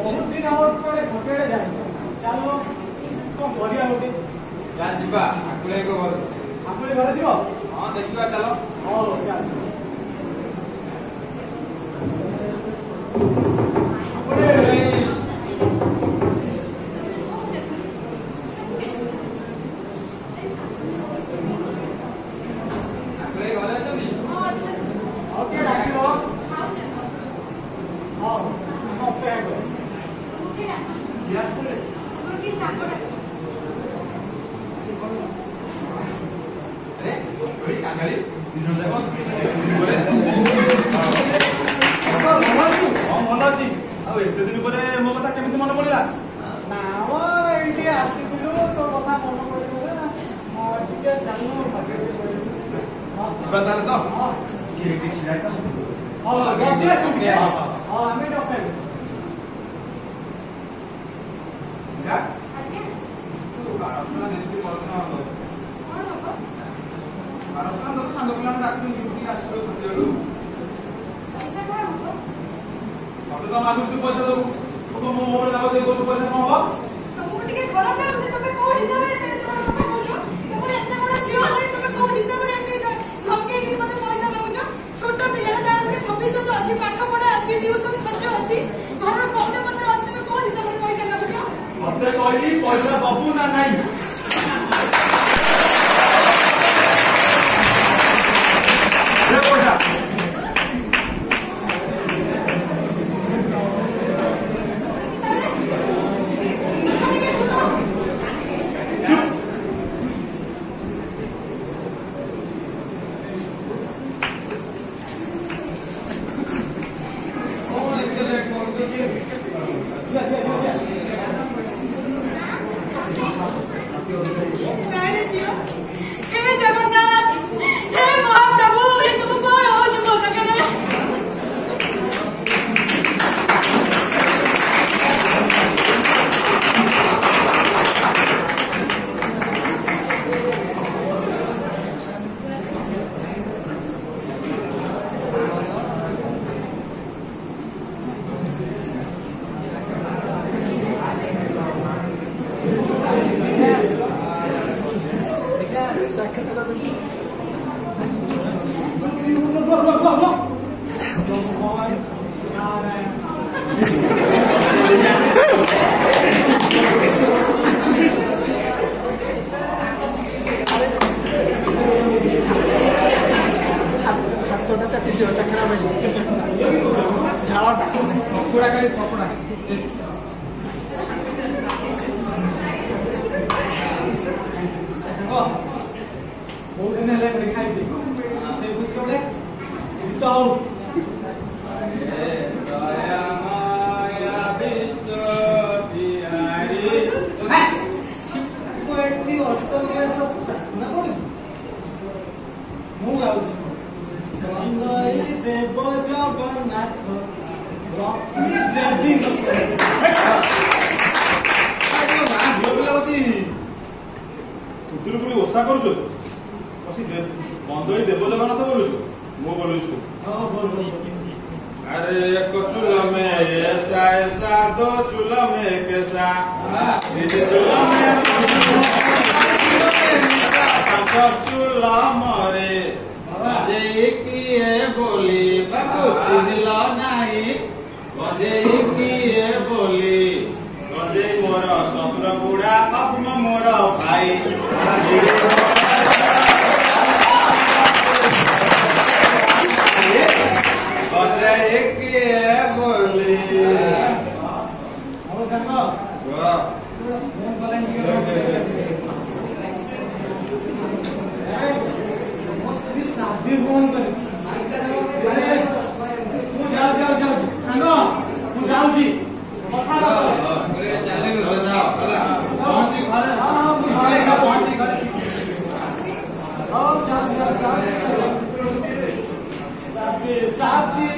बहुत दिन हम कोड़े घोटेड़े जाए चलो कौन बढ़िया होते जा जीवा आकुले को घर आकुले घर दियो हां देखिबा चलो हां चल आकुले आकुले घर अछनी हां अच्छा ओके डाकी दो हां चल हां ओके आगो ओके डाकी यस बोले रोटी Sagoda Oye, Ángel, ¿no te vas? ଭଲ ଅଛି ଆଉ ଏତେ ଦିନ ପରେ ମୋ କଥା କେମିତି ମନେ ପଡ଼ିଲା? ନା ମ ଏଇଠି ଆସିଥିଲୁ ତୋ କଥା ମନେ ପଡ଼ିଗଲା ଟିକେ ଚାଲୁ ଯିବା ତାହେଲେ ତ? ହଁ କିଏ ଏଠି ଛିଡ଼ା ହେଇଥା? ହଁ ଗଦି ଆସୁ ଟିକେ ହଁ ଆମେ ଡକେଇବୁ ଯା ତୁ ବାରଶୁଣା ଯେମିତି କରୁନ ବାରଶୁଣା ତ ସାଙ୍ଗ ପିଲାଙ୍କୁ ଡାକୁନି ଯିବି ଆସିବ ଖୋଜିବାକୁ ମତେ ତ ମାଗୁଛୁ ପଇସା ଦବୁ ତୁ ମୋ ମୋବାଇଲ ଲାଗ ଦେଇ କହୁଛୁ ପଇସା କଣ ହବ ତମକୁ ଟିକେ ଖରାପ ଲାଗୁନି ତମେ କୋଉ ହିସାବରେ ଏତେ ବଡ଼ କଥା କହୁଛ ତମର ଏତେ ବଡ଼ ଝିଅ ହେଲାଣି ତମେ କୋଉ ହିସାବରେ ଏମିତି ଧମକେଇକି ମତେ ପଇସା ମାଗୁଛ ଛୋଟ ପିଲାଟା ତାର ଗୋଟେ ଭବିଷ୍ୟତ ଅଛି ପାଠ ପଢା ଅଛି ଟ୍ୟୁସନ ଖର୍ଚ୍ଚ ଅଛି ଘରର ସଉଦା ପତ୍ର ଅଛି ତମେ କୋଉ ହିସାବରେ ପଇସା ମାଗୁଛ ମତେ କହିଲି ପଇସା ଦବୁ ନା ନାହିଁ ଦେ ପଇସା कौन इतने लेट पहुंचे नारे जियो हे जगन्नाथ हे महाप्रभु हे सब कौन हो चुका सके पकोड़ा खाली पकोड़ा बहुत दिन हेले देखा है से खुश होले तो हो दया माया विश्व बिहारी तो एठी अष्टम के सब ना कोड मु गाउ संगई देव जगन्नाथ लक्ष्मी देवी ଖୁଦୁରୁକୁଣୀ ଓଷା କରୁଛୁ ବସି ବନ୍ଧୁଇ ଦେବ ଜଗନ୍ନାଥ ବୋଲୁଛୁ ମୁଁ ବୋଲୁଛୁ हां बोल बोल अरे एक चूल्हा में ऐसा ऐसा दो चूल्हा में कैसा तीन चूल्हा में पांच चूल्हा मरे बजे किए बोली बाबू चिन्हिल नहीं बजे किए बोली बजे मोर ससुर बुढ़ा अभिम मोर भाई बजे किए बोली और संग फोन पलाइन के मस्त शादी फोन कर अरे तू जाओ जाओ जाओ संग तू जाओ जी कथा अरे चले चले जाओ चला पहुंची घर हां घरे का पहुंची घर आओ जाओ जाओ जाओ साथी साथी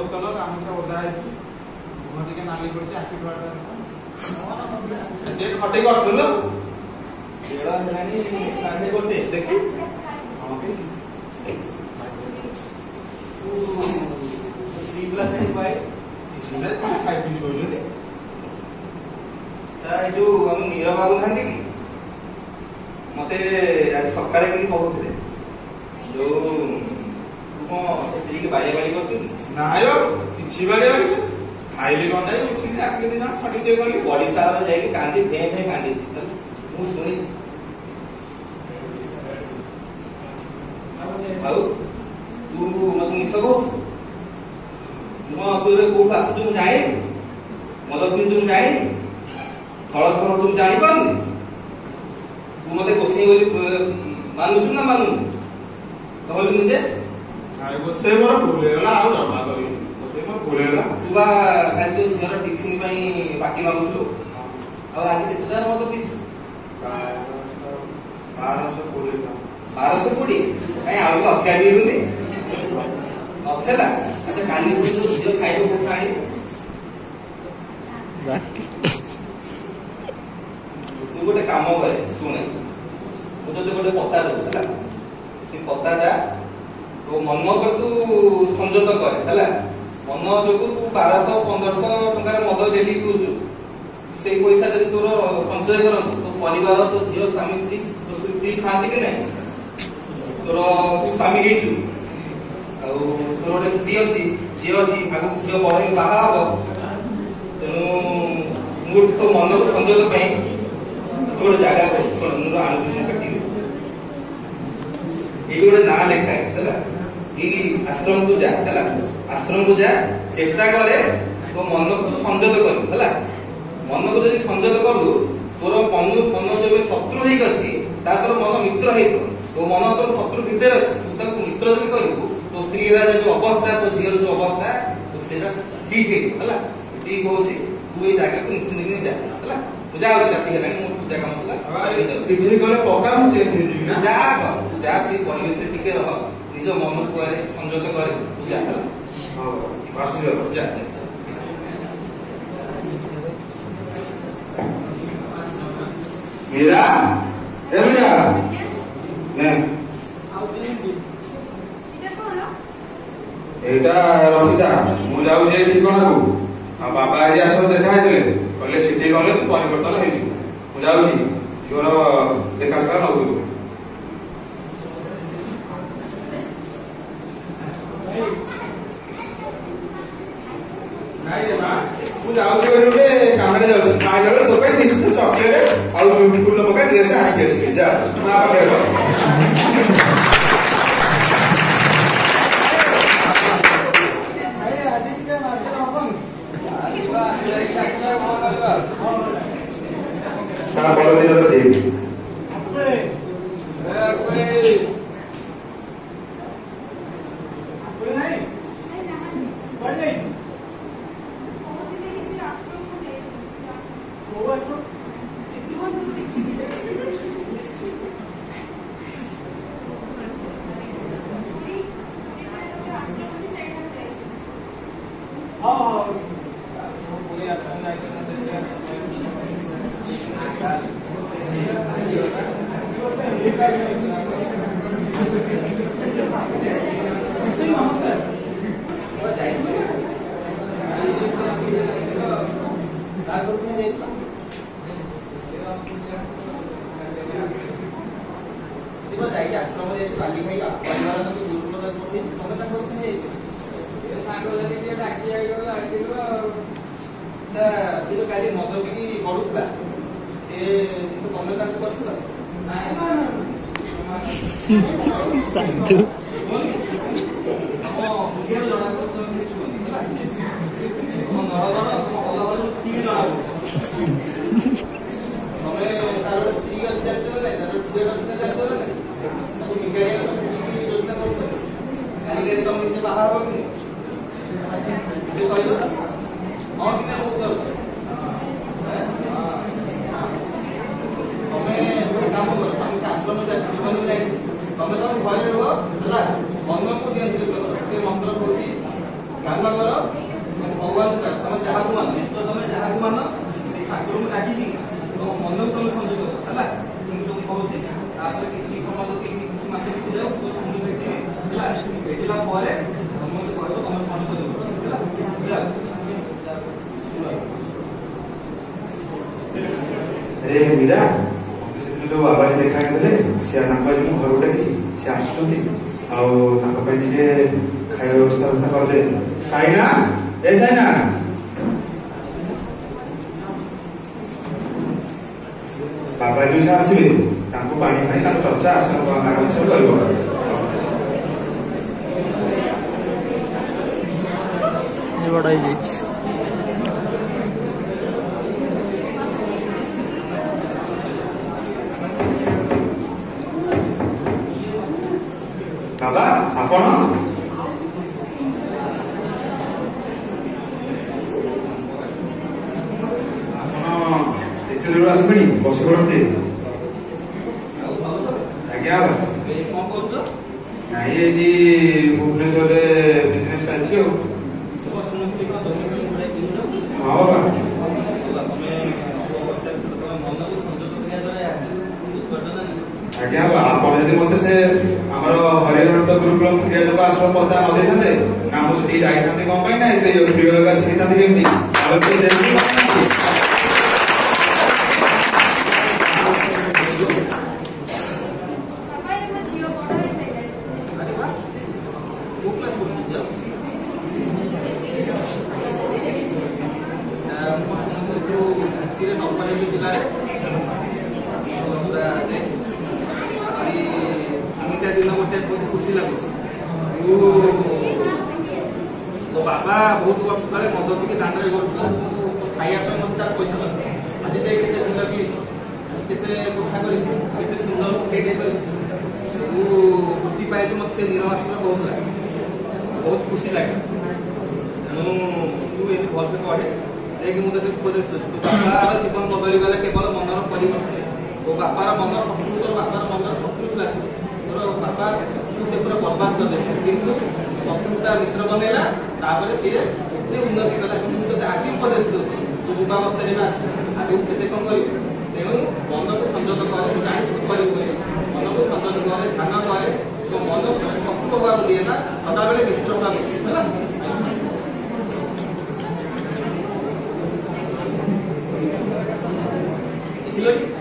ବୋତଲ ଗାମୁଛା ଓଦା ହେଇଛି ମୁହଁ ଟିକେ ନାଲି ପଡିଛି ଆଖି ଟୁଆଟା ଟିକେ ଖଟେଇ କରୁଥିଲୁ ବେଳ ହେଲାଣି 1:30 ଦେଖି ହଁ କି ପ୍ଲସ୍ ଏଠି ପାଏ କିଛି ନାହିଁ କଣ ଖାଇ ପିଇ ଶୋଇଛନ୍ତି ସାର୍ ଏ ଯୋଉ ଆମ ନୀର ବାବୁ ଥାନ୍ତି କି ମତେ ଆଜି ସକାଳେ କେମିତି କହୁଥିଲେ ଯୋଉ କଣ ସ୍ତ୍ରୀକି ବାଡିଆ ବାଡି କରୁଛନ୍ତି ନାଇଁ କିଛି ବାଡିଆ ବାଡି ଖାଇଲି କଣ ନାହିଁ ଉଠିକି ଆଖିଲି ଦିନ ଖଟି ଟିକେ ଗଲି ଓଡ଼ିଶାର ଯାଇକି କାନ୍ଦି ଭେଁ ଭେଁ କାନ୍ଦିଛି ମୁଁ ଶୁଣିଛି ଆଉ ତୁ ମତେ ମିଛ କହୁଛୁ ମୁଁ ତୁ ଏବେ କୋଉଠୁ ଆସୁଛୁ ମୁଁ ଜାଣିନି ମଦ ପିଉଛୁ ମୁଁ ଜାଣିନି ଫଳ ଫଳ ତୁ ଜାଣିପାରୁନି ତୁ ମତେ ଗୋସେଇ ବୋଲି ମାନୁଛୁ ନା ମାନୁନି କହିଲୁ ନିଜେ ସେ ମୋର ଭୁଲ ହେଇଗଲା ଆଉ ଜମା କରିବି ସେ ମୋର ଭୁଲ ହେଇଗଲା ତୁ ବା କାଲି ତୋ ଝିଅର ଟିଫିନ ପାଇଁ ବାକି ମାଗୁଥିଲୁ ଆଉ ଆଜି କେତେ ଟଙ୍କାର ମଦ ପିଇଛୁ 1220 ଟଙ୍କା 1220 କାଇଁ ଆଉ ଅକ୍ଷା ଦେଇଛନ୍ତି ନଥିଲା ଆଚ୍ଛା କାଲି ତୋ ଝିଅ ଖାଇବ କୋଉଠୁ ଆଣିବୁ ତୁ ଗୋଟେ କାମ କରେ ଶୁଣେ ମୁଁ ତତେ ଗୋଟେ ପତା ଦଉଛି ହେଲା ସେ ପତାଟା ତୋ ମନ ଉପରେ ତୁ ସଂଯୋଗ କରେ ହେଲା ମନ ଯୋଗୁ ତୁ 1200-1500 ଟଙ୍କାର ମଦ ଡେଲି ପିଉଛୁ ସେଇ ପଇସା ଯଦି ତୋର ସଞ୍ଚୟ କରନ୍ତୁ ତୋ ପରିବାର ତୋ ଝିଅ ସ୍ୱାମୀ ସ୍ତ୍ରୀ ତୋ ସ୍ତ୍ରୀ ଖାଆନ୍ତି କି ନାହିଁ ତୋର ତୁ ସ୍ୱାମୀ ହେଇଛୁ ଆଉ ତୋର ଗୋଟେ ସ୍ତ୍ରୀ ଅଛି ଝିଅ ଅଛି ଆଗକୁ ଝିଅ ବଡ ହେଇକି ବାହା ହବ ତେଣୁ ମୁଁ ତୋ ମନକୁ ସଂଯୋଗ ପାଇଁ ତୁ ଗୋଟେ ଜାଗା କରୁ ଶୁଣ ମୁଁ ଆଣୁଛି ମୁଁ କାଟିବି ଏଇଠି ଗୋଟେ ନାଁ ଲେଖା ଅଛି ହେଲା ଏଇ ଆଶ୍ରମକୁ ଯା ହେଲା ଆଶ୍ରମକୁ ଯା ଚେଷ୍ଟା କରେ ତୋ ମନକୁ ତୁ ସଂଯୋଗ କରିବୁ ହେଲା ମନକୁ ଯଦି ସଂଯୋଗ କଲୁ ତୋର ମନ ଯୋଉ ଶତ୍ରୁ ହେଇକି ଅଛି ତା ତୋର ମନ ମିତ୍ର ହେଇଥିବ ତୋ ମନ ତୋର ଶତ୍ରୁ ଭିତରେ ଅଛି ତୁ ତାକୁ ମିତ୍ର ଯଦି କରିବୁ ତୋ ସ୍ତ୍ରୀର ଯୋଉ ଅବସ୍ଥା ତୋ ଝିଅର ଯୋଉ ଅବସ୍ଥା ସେଇଟା ଠିକ ହେଇଯିବ ହେଲା ଠିକ ହଉଛି ତୁ ଏଇ ଜାଗାକୁ ନିଶ୍ଚିନ୍ତ ଯା ହେଲା ତୁ ଯାଉଛି ରାତି ହେଲାଣି ମୋର ପୂଜା କାମ ଥିଲା ଚିଠି କଲେ ପକା ମୁଁ ଚେଞ୍ଜ ହେଇଯିବି ନା ଯା ସେଇ ପରିବେଶରେ ଟିକେ ରହ ନିଜ ମନକୁ କରେ ସଂଯୋଗ କରେ ତୁ ଯା ହେଲା ଯା मीरा ए मीरा ने एटा रफिता मु जाऊ जे ठिकाना को आ बाबा आजी आसो देखा हेतले कहले सिटी गले तू परिवर्तन हेछि मु जाऊ छी जोर देखा सका न होतु ନାଇଁ ରେ ମା ମୁଁ ଯାଉଛି ଗୋଟେ କାମରେ ଯାଉଛି ଖାଇଲା ବେଳେ ତୋ ପାଇଁ ନିଶ୍ଚିତ ଚକଲେଟ ଆଉ ଫୁଲ ପକା ଡ୍ରେସ ଆଣିକି ଆସିବି ଯା ମା ପାଖରେ ରହ ଆଜି ଟିକେ ମାର୍କେଟ ହବନି ତା ବଡ଼ ଦିନର ସେଇ साधु ତମେ ତମ ଘରେ ରୁହ ମନକୁ ଦିଅନ୍ତି ମନ୍ତ୍ର କହୁଛି ଧ୍ୟାନ କର मीरा से जो बाबा जी देखा देले से तांको आज मु घर डाकिछि से आसुचंती खाया व्यवस्था कर दे साइना ए साइना बाबा जी आसवे पानी पानी चर्चा आराम से कर बाबा आपण एते दूर आसबेनी बस पड़ते आज्ञा नाई ये भुवनेश्वर बिजनेस चलती हाँ बाबा आज्ञा आप मत से हरिहर गुरुकुलम क्रियाजोग आश्रम पता न देते ना मुझे जाते कौन ना क्रियाजोग शिखी था केमती दिन गोटे बहुत खुशी लगुच तो बाबा बहुत वर्ष तले मद पी दांड खाया मत तार पैसा दरकार आज देख दिल कि कथा कर सुंदर खेटे बुद्धि पाए मत से नीरमास्टर बहुत लगे बहुत खुशी लगे तेणु तू ये भलसे पढ़े देख मुझे उपदेश दूसरी तो बापार जीवन बदली गले केवल मनर परिवर्तन तो बापार मन शत्रु तोर बापार मन शत्रु ଥିଲା तोर बापा तू से पूरा बर्बाद कर दे किंतु शत्रुता मित्र बनैला तापर से एते उन्नति कला तो आज उपदेश दूची तू युवावस्था रे आछ आगे केते कम करी तेणु मन को संयत करे जानि करी मन को संयत करे ध्यान करे तो मन को शत्रु भाव दिए ना सदा बेले मित्र भाव होला देखिलो